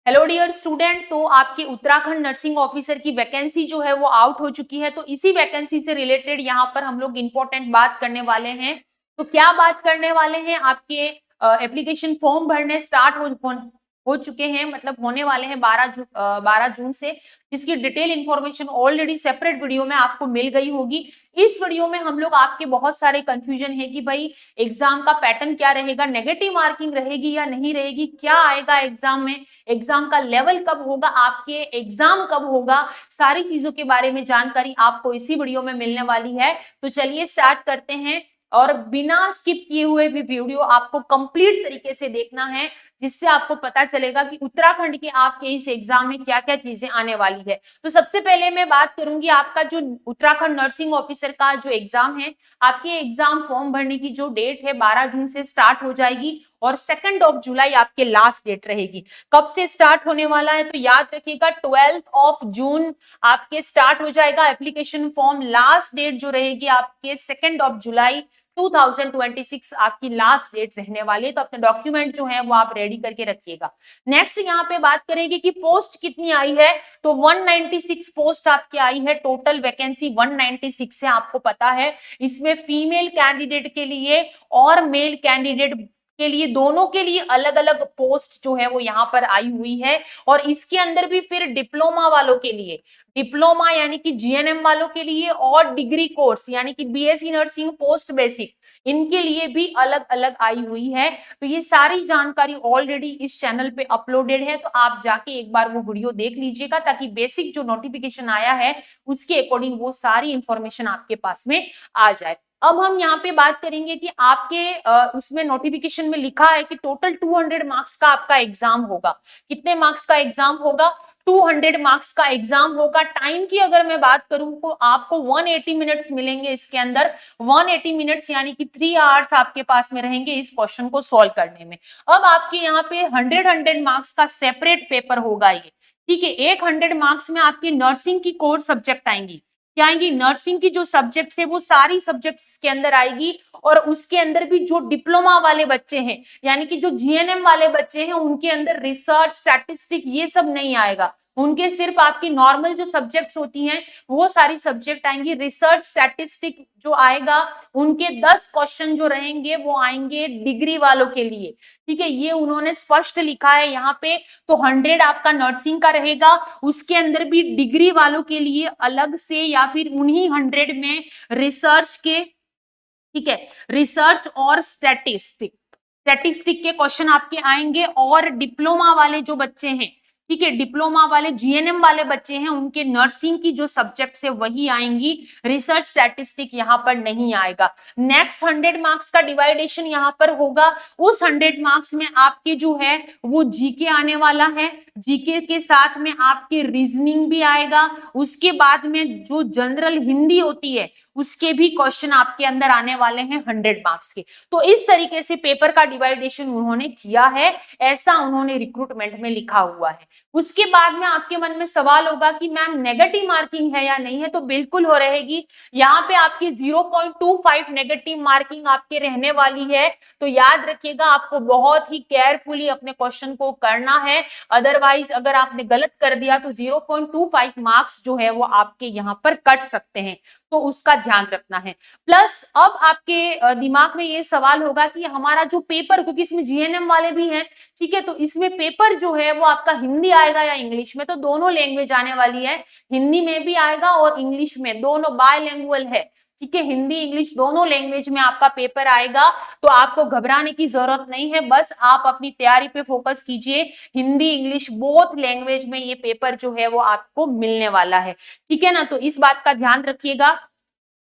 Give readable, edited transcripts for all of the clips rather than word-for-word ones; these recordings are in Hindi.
हेलो डियर स्टूडेंट, तो आपके उत्तराखंड नर्सिंग ऑफिसर की वैकेंसी जो है वो आउट हो चुकी है। तो इसी वैकेंसी से रिलेटेड यहाँ पर हम लोग इंपॉर्टेंट बात करने वाले हैं। तो क्या बात करने वाले हैं, आपके एप्लीकेशन फॉर्म भरने स्टार्ट हो चुके हैं, मतलब होने वाले हैं 12 जून से, जिसकी detail information already separate video में आपको मिल गई होगी। इस वीडियो में हम लोग आपके बहुत सारे कंफ्यूजन है कि भाई एग्जाम का पैटर्न क्या रहेगा, नेगेटिव मार्किंग रहेगी या नहीं रहेगी, क्या आएगा एग्जाम में, एग्जाम का लेवल कब होगा, आपके एग्जाम कब होगा, सारी चीजों के बारे में जानकारी आपको इसी वीडियो में मिलने वाली है। तो चलिए स्टार्ट करते हैं, और बिना स्किप किए हुए भी वीडियो आपको कंप्लीट तरीके से देखना है, जिससे आपको पता चलेगा कि उत्तराखंड के आपके इस एग्जाम में क्या क्या चीजें आने वाली है। तो सबसे पहले मैं बात करूंगी आपका जो उत्तराखंड नर्सिंग ऑफिसर का जो एग्जाम है, आपके एग्जाम फॉर्म भरने की जो डेट है 12 जून से स्टार्ट हो जाएगी और 2 जुलाई आपके लास्ट डेट रहेगी। कब से स्टार्ट होने वाला है, तो याद रखिएगा 12 जून आपके स्टार्ट हो जाएगा एप्लीकेशन फॉर्म। लास्ट डेट जो रहेगी आपके 2 जुलाई 2026 आपकी लास्ट डेट रहने वाली है। तो अपने डॉक्यूमेंट जो है वो आप रेडी करके रखिएगा। नेक्स्ट यहाँ पे बात करेंगे कि पोस्ट कितनी आई है, तो 196 पोस्ट आपकी आई है। टोटल वैकेंसी 196 है, आपको पता है। इसमें फीमेल कैंडिडेट के लिए और मेल कैंडिडेट के लिए, दोनों के लिए अलग अलग पोस्ट जो है वो यहाँ पर आई हुई है। और इसके अंदर भी फिर डिप्लोमा वालों के लिए, डिप्लोमा यानी कि जीएनएम वालों के लिए, और डिग्री कोर्स यानी कि बीएससी नर्सिंग पोस्ट बेसिक, इनके लिए भी अलग अलग आई हुई है। तो ये सारी जानकारी ऑलरेडी इस चैनल पे अपलोडेड है, तो आप जाके एक बार वो वीडियो देख लीजिएगा, ताकि बेसिक जो नोटिफिकेशन आया है उसके अकॉर्डिंग वो सारी इंफॉर्मेशन आपके पास में आ जाए। अब हम यहाँ पे बात करेंगे कि आपके उसमें नोटिफिकेशन में लिखा है कि टोटल 200 मार्क्स का आपका एग्जाम होगा। कितने मार्क्स का एग्जाम होगा? 200 मार्क्स का एग्जाम होगा। टाइम की अगर मैं बात करूं तो आपको 180 मिनट्स मिलेंगे इसके अंदर। 180 मिनट्स यानी कि 3 आवर्स आपके पास में रहेंगे इस क्वेश्चन को सॉल्व करने में। अब आपके यहाँ पे 100 मार्क्स का सेपरेट पेपर होगा ये, ठीक है। 100 मार्क्स में आपकी नर्सिंग की कोर सब्जेक्ट आएंगी। क्या आएंगी? नर्सिंग की जो सब्जेक्ट्स है वो सारी सब्जेक्ट्स के अंदर आएगी। और उसके अंदर भी जो डिप्लोमा वाले बच्चे हैं, यानी कि जो जीएनएम वाले बच्चे हैं, उनके अंदर रिसर्च, स्टैटिस्टिक ये सब नहीं आएगा। उनके सिर्फ आपकी नॉर्मल जो सब्जेक्ट्स होती हैं वो सारी सब्जेक्ट आएंगी। रिसर्च स्टैटिस्टिक जो आएगा, उनके 10 क्वेश्चन जो रहेंगे वो आएंगे डिग्री वालों के लिए, ठीक है। ये उन्होंने स्पष्ट लिखा है यहाँ पे। तो 100 आपका नर्सिंग का रहेगा, उसके अंदर भी डिग्री वालों के लिए अलग से, या फिर उन्हीं 100 में रिसर्च के, ठीक है, रिसर्च और स्टैटिस्टिक, स्टैटिस्टिक के क्वेश्चन आपके आएंगे। और डिप्लोमा वाले जो बच्चे हैं, ठीक है, डिप्लोमा वाले जीएनएम वाले बच्चे हैं, उनके नर्सिंग की जो सब्जेक्ट्स है वही आएंगी। रिसर्च स्टैटिस्टिक यहाँ पर नहीं आएगा। नेक्स्ट 100 मार्क्स का डिवाइडेशन यहाँ पर होगा। उस 100 मार्क्स में आपके जो है वो जीके आने वाला है। जीके के साथ में आपके रीजनिंग भी आएगा। उसके बाद में जो जनरल हिंदी होती है उसके भी क्वेश्चन आपके अंदर आने वाले हैं 100 मार्क्स के। तो इस तरीके से पेपर का डिवाइडेशन उन्होंने किया है, ऐसा उन्होंने रिक्रूटमेंट में लिखा हुआ है। उसके बाद में आपके मन में सवाल होगा कि मैम नेगेटिव मार्किंग है या नहीं है, तो बिल्कुल हो रहेगी। यहाँ पे आपकी 0.25 नेगेटिव मार्किंग आपके रहने वाली है। तो याद रखिएगा, आपको बहुत ही केयरफुली अपने क्वेश्चन को करना है। अदरवाइज अगर आपने गलत कर दिया तो 0.25 मार्क्स जो है वो आपके यहाँ पर कट सकते हैं, तो उसका ध्यान रखना है। प्लस अब आपके दिमाग में ये सवाल होगा कि हमारा जो पेपर, क्योंकि इसमें जीएनएम वाले भी हैं, ठीक है, तो इसमें पेपर जो है वो आपका हिंदी आएगा या इंग्लिश में? तो दोनों लैंग्वेज आने वाली है, हिंदी में भी आएगा और इंग्लिश में, दोनों बायलैंग्वेज है, ठीक है। हिंदी इंग्लिश दोनों लैंग्वेज में आपका पेपर आएगा। तो आपको घबराने की जरूरत नहीं है, बस आप अपनी तैयारी पे फोकस कीजिए। हिंदी इंग्लिश बोथ लैंग्वेज में ये पेपर जो है वो आपको मिलने वाला है, ठीक है ना। तो इस बात का ध्यान रखिएगा।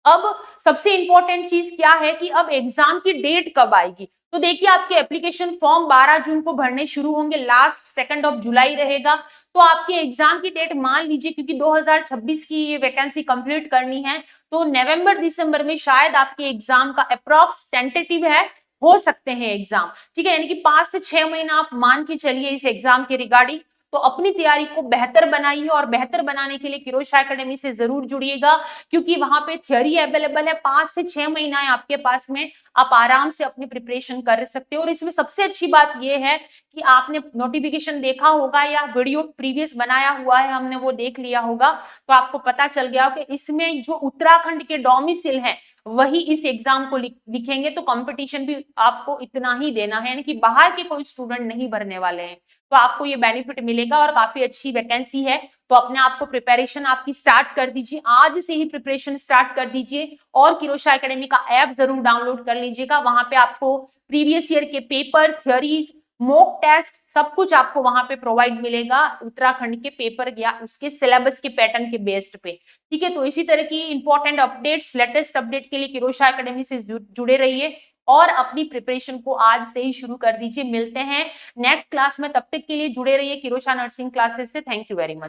अब सबसे इंपॉर्टेंट चीज क्या है कि अब एग्जाम की डेट कब आएगी? तो देखिए, आपके एप्लीकेशन फॉर्म 12 जून को भरने शुरू होंगे, लास्ट 2 जुलाई रहेगा। तो आपके एग्जाम की डेट मान लीजिए, क्योंकि 2026 की ये वैकेंसी कंप्लीट करनी है, तो नवंबर दिसंबर में शायद आपके एग्जाम का अप्रॉक्स टेंटेटिव है, हो सकते हैं एग्जाम, ठीक है। यानी कि 5 से 6 महीना आप मान के चलिए इस एग्जाम के रिगार्डिंग। तो अपनी तैयारी को बेहतर बनाइए और बेहतर बनाने के लिए किरोशा एकेडमी से जरूर जुड़िएगा, क्योंकि वहां पे थ्योरी अवेलेबल है। 5 से 6 महीना है आपके पास में, आप आराम से अपनी प्रिपरेशन कर सकते हो। और इसमें सबसे अच्छी बात यह है कि आपने नोटिफिकेशन देखा होगा या वीडियो प्रीवियस बनाया हुआ है, हमने वो देख लिया होगा, तो आपको पता चल गया कि इसमें जो उत्तराखंड के डोमिसाइल है वही इस एग्जाम को लिखेंगे, तो कंपटीशन भी आपको इतना ही देना है, यानी कि बाहर के कोई स्टूडेंट नहीं भरने वाले हैं। तो आपको ये बेनिफिट मिलेगा और काफी अच्छी वैकेंसी है। तो अपने आप को प्रिपरेशन आपकी स्टार्ट कर दीजिए, आज से ही प्रिपरेशन स्टार्ट कर दीजिए और किरोशा एकेडमी का ऐप जरूर डाउनलोड कर लीजिएगा। वहां पे आपको प्रीवियस ईयर के पेपर, थ्योरीज, मॉक टेस्ट सब कुछ आपको वहां पे प्रोवाइड मिलेगा उत्तराखंड के पेपर या उसके सिलेबस के पैटर्न के बेस्ड पे। ठीक है, तो इसी तरह की इंपॉर्टेंट अपडेट्स, लेटेस्ट अपडेट के लिए किरोशा एकेडमी से जुड़े रहिए और अपनी प्रिपरेशन को आज से ही शुरू कर दीजिए। मिलते हैं नेक्स्ट क्लास में, तब तक के लिए जुड़े रहिए किरोशा नर्सिंग क्लासेस से। Thank you very much.